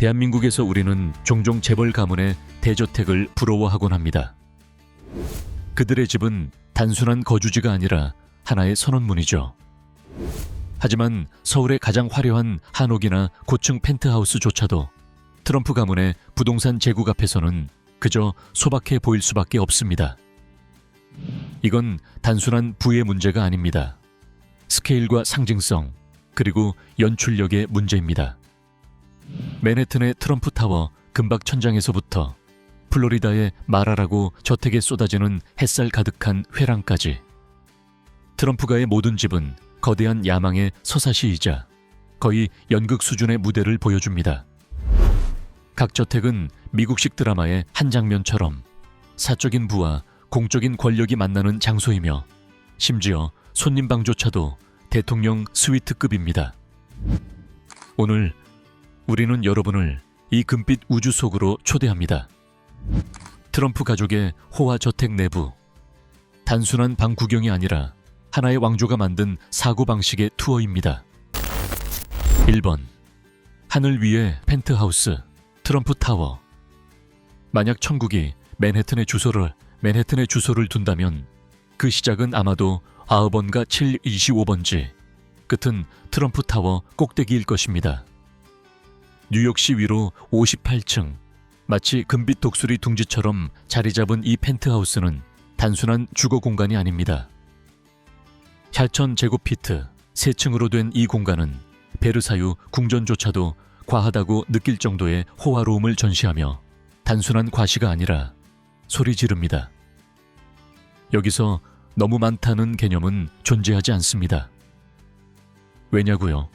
대한민국에서 우리는 종종 재벌 가문의 대저택을 부러워하곤 합니다. 그들의 집은 단순한 거주지가 아니라 하나의 선언문이죠. 하지만 서울의 가장 화려한 한옥이나 고층 펜트하우스조차도 트럼프 가문의 부동산 제국 앞에서는 그저 소박해 보일 수밖에 없습니다. 이건 단순한 부의 문제가 아닙니다. 스케일과 상징성, 그리고 연출력의 문제입니다. 맨해튼의 트럼프 타워 금박 천장에서부터 플로리다의 마라라고 저택에 쏟아지는 햇살 가득한 회랑까지, 트럼프가의 모든 집은 거대한 야망의 서사시이자 거의 연극 수준의 무대를 보여줍니다. 각 저택은 미국식 드라마의 한 장면처럼 사적인 부와 공적인 권력이 만나는 장소이며, 심지어 손님방조차도 대통령 스위트급입니다. 오늘 우리는 여러분을 이 금빛 우주 속으로 초대합니다. 트럼프 가족의 호화 저택 내부, 단순한 방 구경이 아니라 하나의 왕조가 만든 사고방식의 투어입니다. 1번, 하늘 위의 펜트하우스, 트럼프 타워. 만약 천국이 맨해튼의 주소를 둔다면 그 시작은 아마도 9번가 725번지, 끝은 트럼프 타워 꼭대기일 것입니다. 뉴욕시 위로 58층, 마치 금빛 독수리 둥지처럼 자리 잡은 이 펜트하우스는 단순한 주거 공간이 아닙니다. 8,000제곱피트, 3층으로 된 이 공간은 베르사유 궁전조차도 과하다고 느낄 정도의 호화로움을 전시하며 단순한 과시가 아니라 소리 지릅니다. 여기서 너무 많다는 개념은 존재하지 않습니다. 왜냐고요?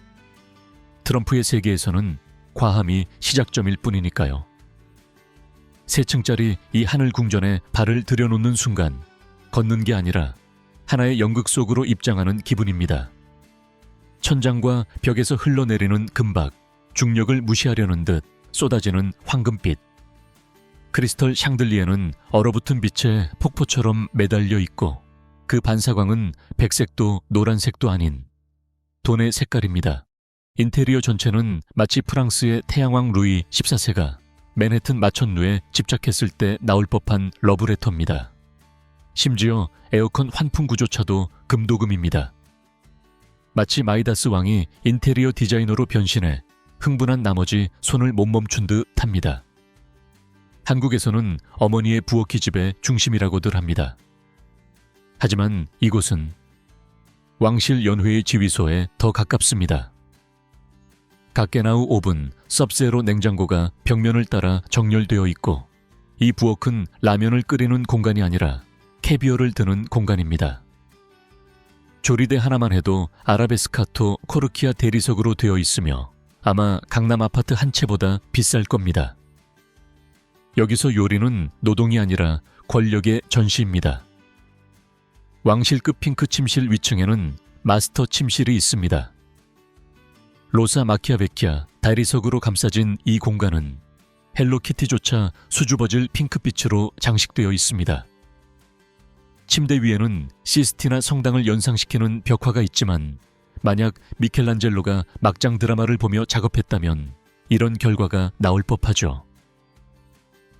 트럼프의 세계에서는 과함이 시작점일 뿐이니까요. 3층짜리 이 하늘 궁전에 발을 들여놓는 순간 걷는 게 아니라 하나의 연극 속으로 입장하는 기분입니다. 천장과 벽에서 흘러내리는 금박, 중력을 무시하려는 듯 쏟아지는 황금빛. 크리스털 샹들리에는 얼어붙은 빛에 폭포처럼 매달려 있고, 그 반사광은 백색도 노란색도 아닌 돈의 색깔입니다. 인테리어 전체는 마치 프랑스의 태양왕 루이 14세가 맨해튼 마천루에 집착했을 때 나올 법한 러브레터입니다. 심지어 에어컨 환풍 구조차도 금도금입니다. 마치 마이다스 왕이 인테리어 디자이너로 변신해 흥분한 나머지 손을 못 멈춘 듯 합니다. 한국에서는 어머니의 부엌이 집의 중심이라고들 합니다. 하지만 이곳은 왕실 연회의 지휘소에 더 가깝습니다. 가게나우 오븐, 섭세로 냉장고가 벽면을 따라 정렬되어 있고, 이 부엌은 라면을 끓이는 공간이 아니라 캐비어를 드는 공간입니다. 조리대 하나만 해도 아라베스카토 코르키아 대리석으로 되어 있으며 아마 강남 아파트 한 채보다 비쌀 겁니다. 여기서 요리는 노동이 아니라 권력의 전시입니다. 왕실급 핑크 침실 위층에는 마스터 침실이 있습니다. 로사 마키아베키아 다리석으로 감싸진 이 공간은 헬로키티조차 수줍어질 핑크빛으로 장식되어 있습니다. 침대 위에는 시스티나 성당을 연상시키는 벽화가 있지만, 만약 미켈란젤로가 막장 드라마를 보며 작업했다면 이런 결과가 나올 법하죠.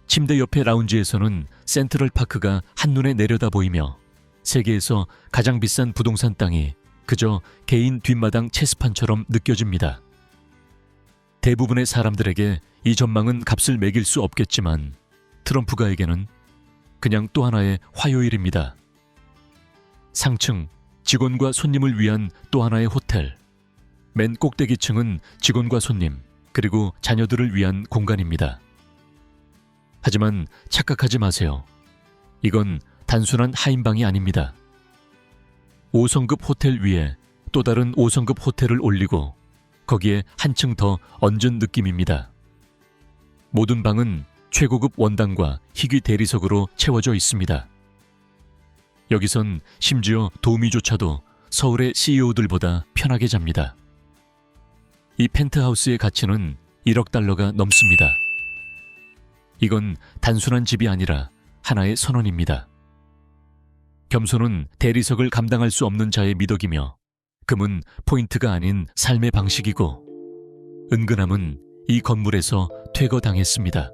침대 옆의 라운지에서는 센트럴파크가 한눈에 내려다 보이며, 세계에서 가장 비싼 부동산 땅이 그저 개인 뒷마당 체스판처럼 느껴집니다. 대부분의 사람들에게 이 전망은 값을 매길 수 없겠지만 트럼프가에게는 그냥 또 하나의 화요일입니다. 상층, 직원과 손님을 위한 또 하나의 호텔. 맨 꼭대기층은 직원과 손님, 그리고 자녀들을 위한 공간입니다. 하지만 착각하지 마세요. 이건 단순한 하인방이 아닙니다. 5성급 호텔 위에 또 다른 5성급 호텔을 올리고 거기에 한층 더 얹은 느낌입니다. 모든 방은 최고급 원단과 희귀 대리석으로 채워져 있습니다. 여기선 심지어 도우미조차도 서울의 CEO들보다 편하게 잡니다. 이 펜트하우스의 가치는 1억 달러가 넘습니다. 이건 단순한 집이 아니라 하나의 선언입니다. 겸손은 대리석을 감당할 수 없는 자의 미덕이며, 금은 포인트가 아닌 삶의 방식이고, 은근함은 이 건물에서 퇴거당했습니다.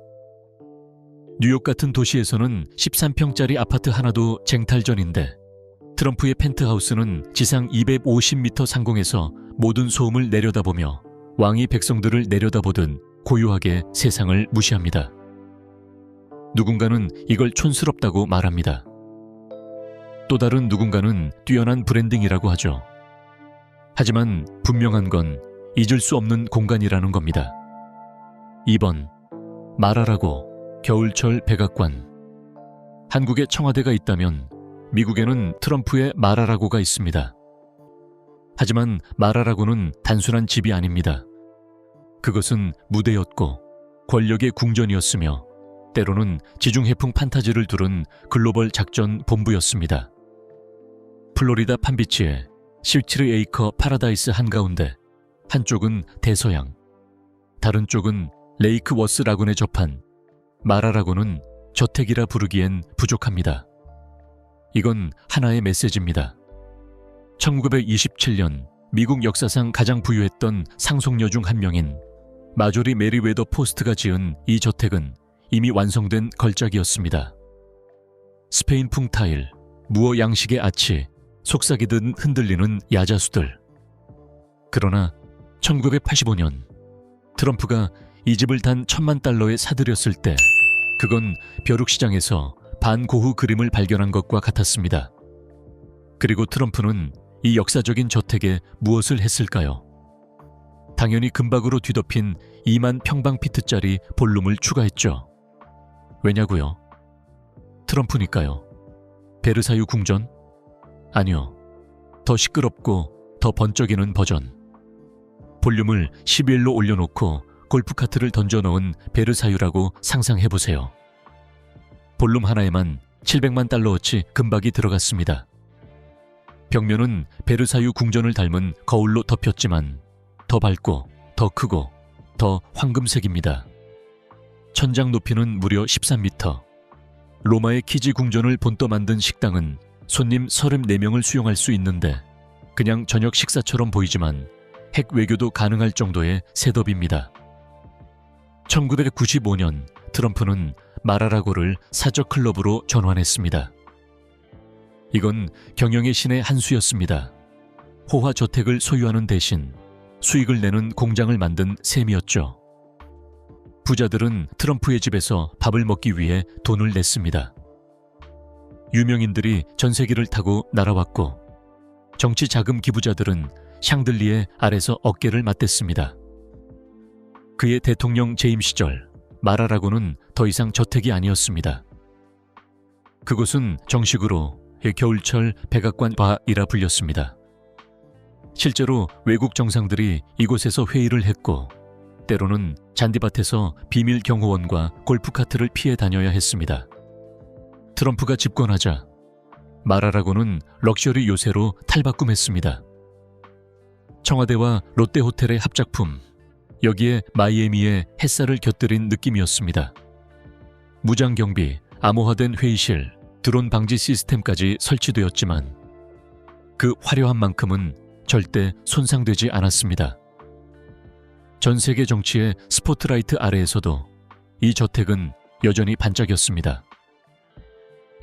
뉴욕 같은 도시에서는 13평짜리 아파트 하나도 쟁탈전인데 트럼프의 펜트하우스는 지상 250m 상공에서 모든 소음을 내려다보며 왕이 백성들을 내려다보듯 고요하게 세상을 무시합니다. 누군가는 이걸 촌스럽다고 말합니다. 또 다른 누군가는 뛰어난 브랜딩이라고 하죠. 하지만 분명한 건 잊을 수 없는 공간이라는 겁니다. 2번, 마라라고 겨울철 백악관. 한국에 청와대가 있다면 미국에는 트럼프의 마라라고가 있습니다. 하지만 마라라고는 단순한 집이 아닙니다. 그것은 무대였고 권력의 궁전이었으며 때로는 지중해풍 판타지를 두른 글로벌 작전 본부였습니다. 플로리다 판비치의 실치르 에이커 파라다이스 한가운데 한쪽은 대서양, 다른 쪽은 레이크 워스 라군에 접한 마라라고는 저택이라 부르기엔 부족합니다. 이건 하나의 메시지입니다. 1927년 미국 역사상 가장 부유했던 상속녀 중 한 명인 마조리 메리웨더 포스트가 지은 이 저택은 이미 완성된 걸작이었습니다. 스페인풍 타일, 무어 양식의 아치, 속삭이듯 흔들리는 야자수들. 그러나 1985년 트럼프가 이 집을 단 $10,000에 사들였을 때 그건 벼룩시장에서 반고흐 그림을 발견한 것과 같았습니다. 그리고 트럼프는 이 역사적인 저택에 무엇을 했을까요? 당연히 금박으로 뒤덮인 2만 평방피트짜리 볼룸을 추가했죠. 왜냐고요? 트럼프니까요. 베르사유 궁전? 아니요. 더 시끄럽고 더 번쩍이는 버전. 볼륨을 11로 올려놓고 골프카트를 던져넣은 베르사유라고 상상해보세요. 볼룸 하나에만 $700만 금박이 들어갔습니다. 벽면은 베르사유 궁전을 닮은 거울로 덮였지만 더 밝고 더 크고 더 황금색입니다. 천장 높이는 무려 13m. 로마의 키지 궁전을 본떠 만든 식당은 손님 34명을 수용할 수 있는데 그냥 저녁 식사처럼 보이지만 핵 외교도 가능할 정도의 셋업입니다. 1995년 트럼프는 마라라고를 사적 클럽으로 전환했습니다. 이건 경영의 신의 한 수였습니다. 호화 저택을 소유하는 대신 수익을 내는 공장을 만든 셈이었죠. 부자들은 트럼프의 집에서 밥을 먹기 위해 돈을 냈습니다. 유명인들이 전세기를 타고 날아왔고 정치 자금 기부자들은 샹들리에 아래서 어깨를 맞댔습니다. 그의 대통령 재임 시절 마라라고는 더 이상 저택이 아니었습니다. 그곳은 정식으로 겨울철 백악관 바이라 불렸습니다. 실제로 외국 정상들이 이곳에서 회의를 했고 때로는 잔디밭에서 비밀 경호원과 골프카트를 피해 다녀야 했습니다. 트럼프가 집권하자 마라라고는 럭셔리 요새로 탈바꿈했습니다. 청와대와 롯데호텔의 합작품, 여기에 마이애미의 햇살을 곁들인 느낌이었습니다. 무장경비, 암호화된 회의실, 드론 방지 시스템까지 설치되었지만 그 화려한 만큼은 절대 손상되지 않았습니다. 전 세계 정치의 스포트라이트 아래에서도 이 저택은 여전히 반짝였습니다.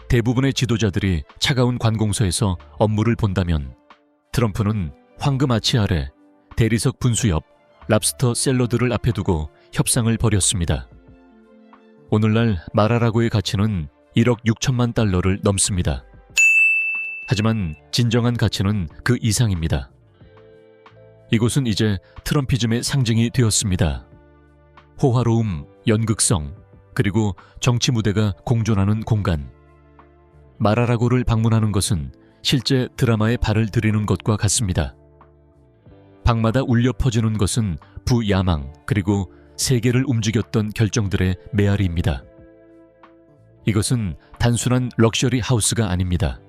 대부분의 지도자들이 차가운 관공서에서 업무를 본다면 트럼프는 황금 아치 아래 대리석 분수 옆 랍스터 샐러드를 앞에 두고 협상을 벌였습니다. 오늘날 마라라고의 가치는 1억 6천만 달러를 넘습니다. 하지만 진정한 가치는 그 이상입니다. 이곳은 이제 트럼피즘의 상징이 되었습니다. 호화로움, 연극성, 그리고 정치 무대가 공존하는 공간. 마라라고를 방문하는 것은 실제 드라마에 발을 들이는 것과 같습니다. 방마다 울려 퍼지는 것은 부야망 그리고 세계를 움직였던 결정들의 메아리입니다. 이것은 단순한 럭셔리 하우스가 아닙니다.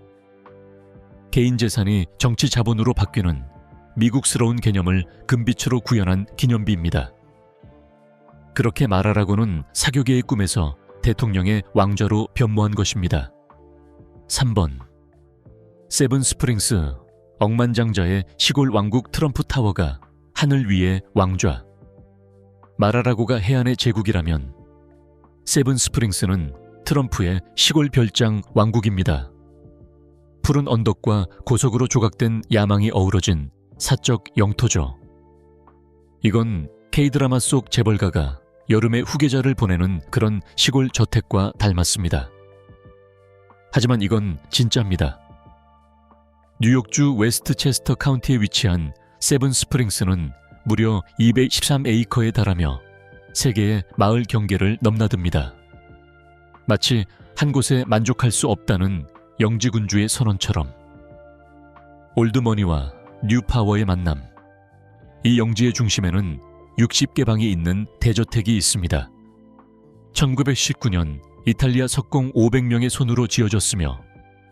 개인 재산이 정치 자본으로 바뀌는 미국스러운 개념을 금빛으로 구현한 기념비입니다. 그렇게 마라라고는 사교계의 꿈에서 대통령의 왕좌로 변모한 것입니다. 3번 세븐 스프링스 억만장자의 시골 왕국 트럼프 타워가 하늘 위의 왕좌. 마라라고가 해안의 제국이라면 세븐 스프링스는 트럼프의 시골 별장 왕국입니다. 푸른 언덕과 고속으로 조각된 야망이 어우러진 사적 영토죠. 이건 K드라마 속 재벌가가 여름에 후계자를 보내는 그런 시골 저택과 닮았습니다. 하지만 이건 진짜입니다. 뉴욕주 웨스트체스터 카운티에 위치한 세븐 스프링스는 무려 213에이커에 달하며 세계의 마을 경계를 넘나듭니다. 마치 한 곳에 만족할 수 없다는 영지군주의 선언처럼. 올드머니와 뉴파워의 만남. 이 영지의 중심에는 60개 방이 있는 대저택이 있습니다. 1919년 이탈리아 석공 500명의 손으로 지어졌으며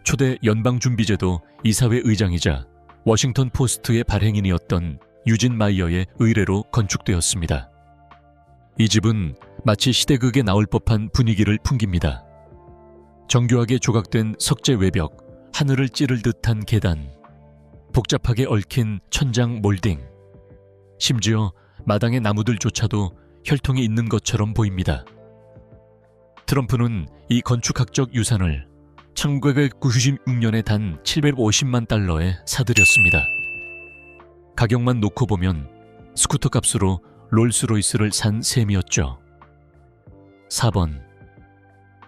초대 연방준비제도 이사회 의장이자 워싱턴 포스트의 발행인이었던 유진 마이어의 의뢰로 건축되었습니다. 이 집은 마치 시대극에 나올 법한 분위기를 풍깁니다. 정교하게 조각된 석재 외벽, 하늘을 찌를 듯한 계단, 복잡하게 얽힌 천장 몰딩, 심지어 마당의 나무들조차도 혈통이 있는 것처럼 보입니다. 트럼프는 이 건축학적 유산을 1996년에 단 750만 달러에 사들였습니다. 가격만 놓고 보면 스쿠터 값으로 롤스로이스를 산 셈이었죠. 4번.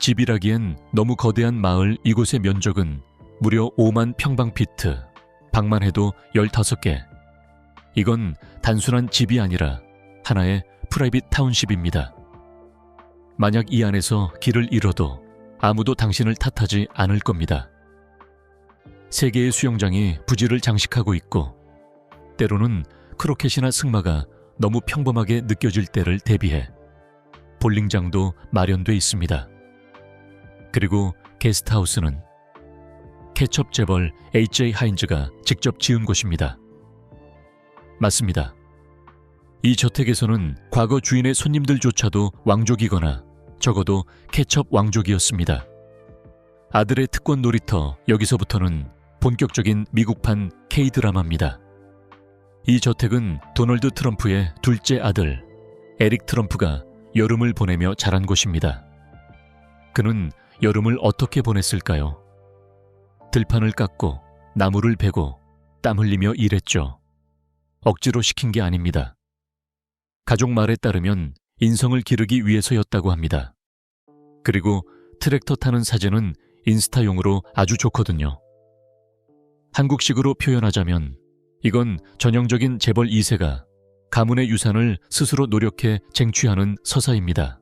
집이라기엔 너무 거대한 마을 이곳의 면적은 무려 5만 평방피트, 방만 해도 15개. 이건 단순한 집이 아니라 하나의 프라이빗 타운십입니다. 만약 이 안에서 길을 잃어도 아무도 당신을 탓하지 않을 겁니다. 3개의 수영장이 부지를 장식하고 있고 때로는 크로켓이나 승마가 너무 평범하게 느껴질 때를 대비해 볼링장도 마련돼 있습니다. 그리고 게스트하우스는 케첩 재벌 H.J. 하인즈가 직접 지은 곳입니다. 맞습니다. 이 저택에서는 과거 주인의 손님들조차도 왕족이거나 적어도 케첩 왕족이었습니다. 아들의 특권 놀이터 여기서부터는 본격적인 미국판 K드라마입니다. 이 저택은 도널드 트럼프의 둘째 아들 에릭 트럼프가 여름을 보내며 자란 곳입니다. 그는 여름을 어떻게 보냈을까요? 들판을 깎고 나무를 베고 땀 흘리며 일했죠. 억지로 시킨 게 아닙니다. 가족 말에 따르면 인성을 기르기 위해서였다고 합니다. 그리고 트랙터 타는 사진은 인스타용으로 아주 좋거든요. 한국식으로 표현하자면 이건 전형적인 재벌 2세가 가문의 유산을 스스로 노력해 쟁취하는 서사입니다.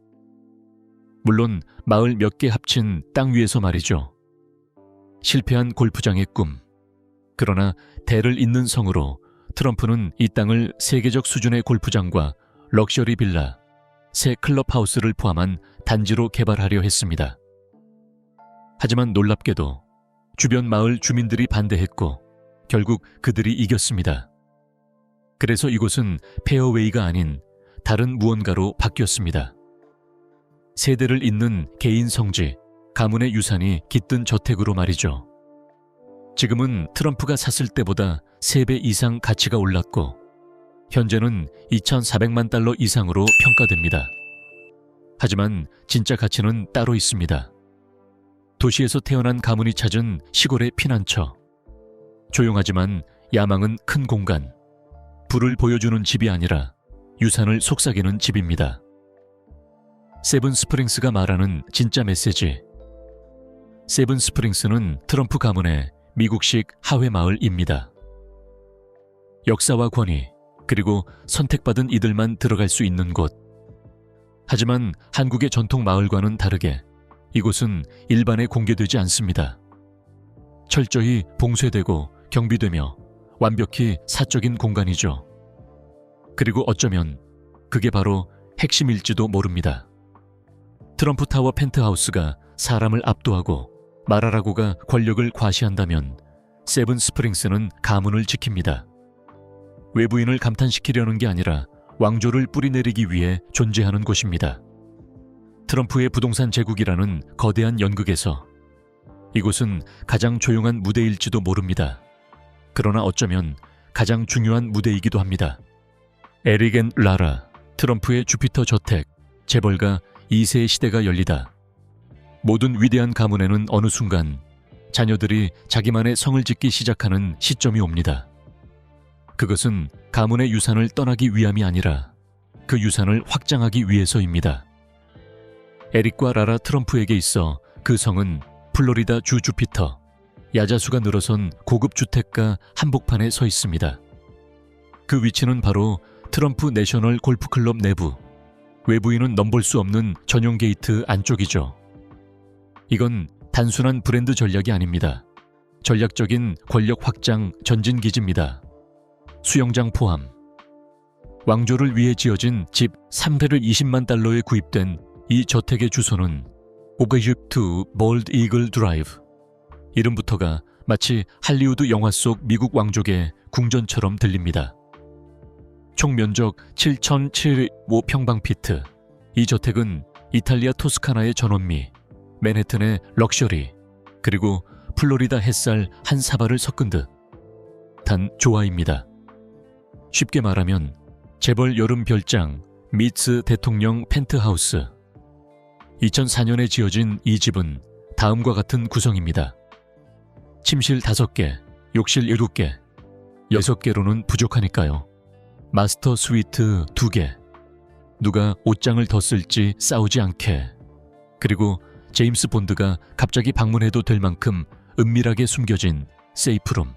물론 마을 몇 개 합친 땅 위에서 말이죠. 실패한 골프장의 꿈. 그러나 대를 잇는 성으로 트럼프는 이 땅을 세계적 수준의 골프장과 럭셔리 빌라, 새 클럽하우스를 포함한 단지로 개발하려 했습니다. 하지만 놀랍게도 주변 마을 주민들이 반대했고 결국 그들이 이겼습니다. 그래서 이곳은 페어웨이가 아닌 다른 무언가로 바뀌었습니다. 세대를 잇는 개인 성지, 가문의 유산이 깃든 저택으로 말이죠. 지금은 트럼프가 샀을 때보다 3배 이상 가치가 올랐고 현재는 2,400만 달러 이상으로 평가됩니다. 하지만 진짜 가치는 따로 있습니다. 도시에서 태어난 가문이 찾은 시골의 피난처. 조용하지만 야망은 큰 공간. 불을 보여주는 집이 아니라 유산을 속삭이는 집입니다. 세븐 스프링스가 말하는 진짜 메시지. 세븐 스프링스는 트럼프 가문의 미국식 하회마을입니다. 역사와 권위, 그리고 선택받은 이들만 들어갈 수 있는 곳. 하지만 한국의 전통 마을과는 다르게 이곳은 일반에 공개되지 않습니다. 철저히 봉쇄되고 경비되며 완벽히 사적인 공간이죠. 그리고 어쩌면 그게 바로 핵심일지도 모릅니다. 트럼프 타워 펜트하우스가 사람을 압도하고 마라라고가 권력을 과시한다면 세븐 스프링스는 가문을 지킵니다. 외부인을 감탄시키려는 게 아니라 왕조를 뿌리내리기 위해 존재하는 곳입니다. 트럼프의 부동산 제국이라는 거대한 연극에서 이곳은 가장 조용한 무대일지도 모릅니다. 그러나 어쩌면 가장 중요한 무대이기도 합니다. 에릭 앤 라라, 트럼프의 주피터 저택, 재벌가 2세의 시대가 열리다. 모든 위대한 가문에는 어느 순간 자녀들이 자기만의 성을 짓기 시작하는 시점이 옵니다. 그것은 가문의 유산을 떠나기 위함이 아니라 그 유산을 확장하기 위해서입니다. 에릭과 라라 트럼프에게 있어 그 성은 플로리다 주 주피터, 야자수가 늘어선 고급 주택가 한복판에 서 있습니다. 그 위치는 바로 트럼프 내셔널 골프클럽 내부, 외부인은 넘볼 수 없는 전용 게이트 안쪽이죠. 이건 단순한 브랜드 전략이 아닙니다. 전략적인 권력 확장 전진기지입니다. 수영장 포함. 왕조를 위해 지어진 집 320만 달러에 구입된 이 저택의 주소는 오그집트 볼드 이글 드라이브. 이름부터가 마치 할리우드 영화 속 미국 왕족의 궁전처럼 들립니다. 총 면적 7,075평방피트. 이 저택은 이탈리아 토스카나의 전원미, 맨해튼의 럭셔리, 그리고 플로리다 햇살 한 사발을 섞은 듯 단 조화입니다. 쉽게 말하면 재벌 여름 별장 미츠 대통령 펜트하우스. 2004년에 지어진 이 집은 다음과 같은 구성입니다. 침실 5개, 욕실 7개, 6개로는 부족하니까요. 마스터 스위트 2개, 누가 옷장을 더 쓸지 싸우지 않게, 그리고 제임스 본드가 갑자기 방문해도 될 만큼 은밀하게 숨겨진 세이프룸.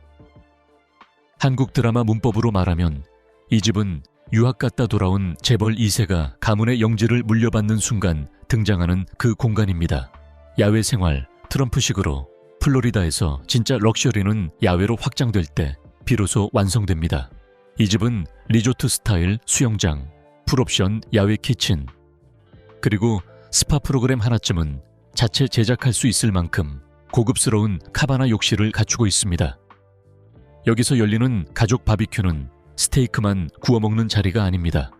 한국 드라마 문법으로 말하면 이 집은 유학 갔다 돌아온 재벌 2세가 가문의 영지를 물려받는 순간 등장하는 그 공간입니다. 야외 생활, 트럼프식으로 플로리다에서 진짜 럭셔리는 야외로 확장될 때 비로소 완성됩니다. 이 집은 리조트 스타일 수영장, 풀옵션 야외 키친, 그리고 스파 프로그램 하나쯤은 자체 제작할 수 있을 만큼 고급스러운 카바나 욕실을 갖추고 있습니다. 여기서 열리는 가족 바비큐는 스테이크만 구워 먹는 자리가 아닙니다.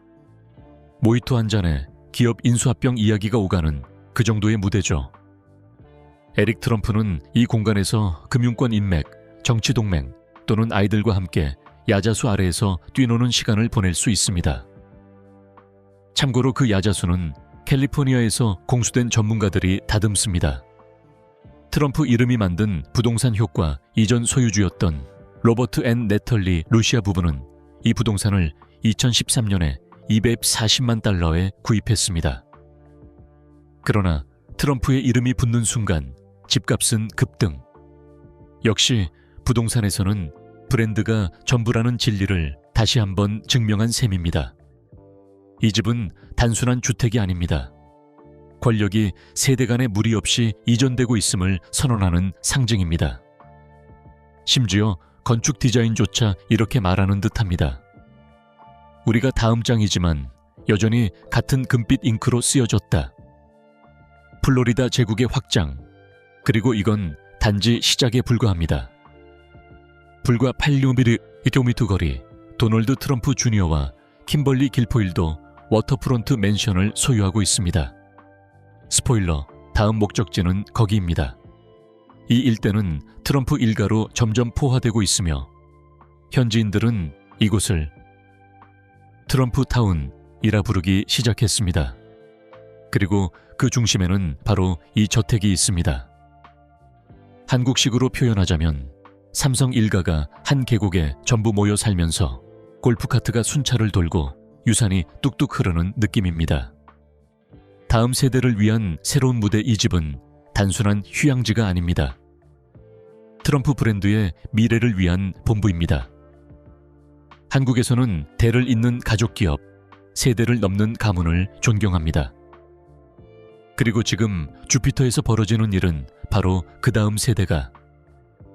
모히또 한 잔에 기업 인수합병 이야기가 오가는 그 정도의 무대죠. 에릭 트럼프는 이 공간에서 금융권 인맥, 정치 동맹 또는 아이들과 함께 야자수 아래에서 뛰노는 시간을 보낼 수 있습니다. 참고로 그 야자수는 캘리포니아에서 공수된 전문가들이 다듬습니다. 트럼프 이름이 만든 부동산 효과 이전 소유주였던 로버트 앤 네털리 루시아 부부는 이 부동산을 2013년에 240만 달러에 구입했습니다. 그러나 트럼프의 이름이 붙는 순간 집값은 급등. 역시 부동산에서는 브랜드가 전부라는 진리를 다시 한번 증명한 셈입니다. 이 집은 단순한 주택이 아닙니다. 권력이 세대 간의 무리 없이 이전되고 있음을 선언하는 상징입니다. 심지어 건축 디자인조차 이렇게 말하는 듯합니다. 우리가 다음 장이지만 여전히 같은 금빛 잉크로 쓰여졌다. 플로리다 제국의 확장, 그리고 이건 단지 시작에 불과합니다. 불과 8km 거리 도널드 트럼프 주니어와 킴벌리 길포일도 워터프론트 맨션을 소유하고 있습니다. 스포일러, 다음 목적지는 거기입니다. 이 일대는 트럼프 일가로 점점 포화되고 있으며 현지인들은 이곳을 트럼프 타운이라 부르기 시작했습니다. 그리고 그 중심에는 바로 이 저택이 있습니다. 한국식으로 표현하자면 삼성 일가가 한 계곡에 전부 모여 살면서 골프카트가 순찰을 돌고 유산이 뚝뚝 흐르는 느낌입니다. 다음 세대를 위한 새로운 무대 이 집은 단순한 휴양지가 아닙니다. 트럼프 브랜드의 미래를 위한 본부입니다. 한국에서는 대를 잇는 가족기업, 세대를 넘는 가문을 존경합니다. 그리고 지금 주피터에서 벌어지는 일은 바로 그 다음 세대가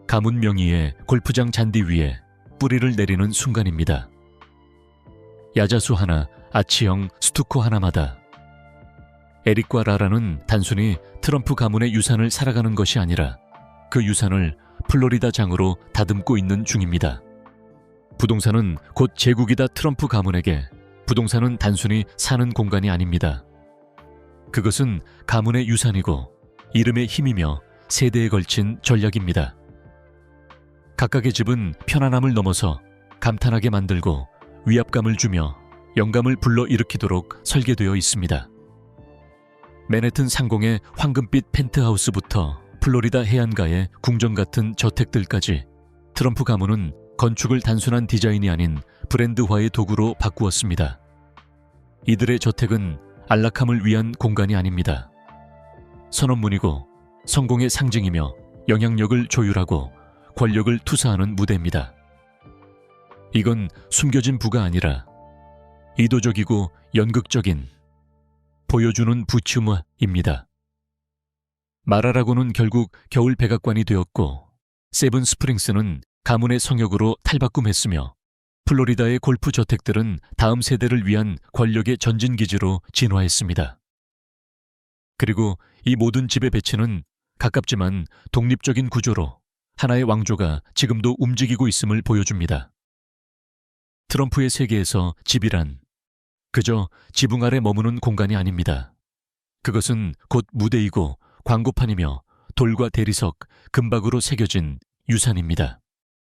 가문 명의의 골프장 잔디 위에 뿌리를 내리는 순간입니다. 야자수 하나, 아치형 스투코 하나마다 에릭과 라라는 단순히 트럼프 가문의 유산을 살아가는 것이 아니라 그 유산을 플로리다 장으로 다듬고 있는 중입니다. 부동산은 곧 제국이다. 트럼프 가문에게 부동산은 단순히 사는 공간이 아닙니다. 그것은 가문의 유산이고 이름의 힘이며 세대에 걸친 전략입니다. 각각의 집은 편안함을 넘어서 감탄하게 만들고 위압감을 주며 영감을 불러일으키도록 설계되어 있습니다. 맨해튼 상공의 황금빛 펜트하우스부터 플로리다 해안가의 궁전 같은 저택들까지 트럼프 가문은 건축을 단순한 디자인이 아닌 브랜드화의 도구로 바꾸었습니다. 이들의 저택은 안락함을 위한 공간이 아닙니다. 선언문이고 성공의 상징이며 영향력을 조율하고 권력을 투사하는 무대입니다. 이건 숨겨진 부가 아니라 의도적이고 연극적인 보여주는 부츠무입니다. 마라라고는 결국 겨울 백악관이 되었고 세븐 스프링스는 가문의 성역으로 탈바꿈했으며 플로리다의 골프 저택들은 다음 세대를 위한 권력의 전진기지로 진화했습니다. 그리고 이 모든 집의 배치는 가깝지만 독립적인 구조로 하나의 왕조가 지금도 움직이고 있음을 보여줍니다. 트럼프의 세계에서 집이란 그저 지붕 아래 머무는 공간이 아닙니다. 그것은 곧 무대이고 광고판이며 돌과 대리석, 금박으로 새겨진 유산입니다.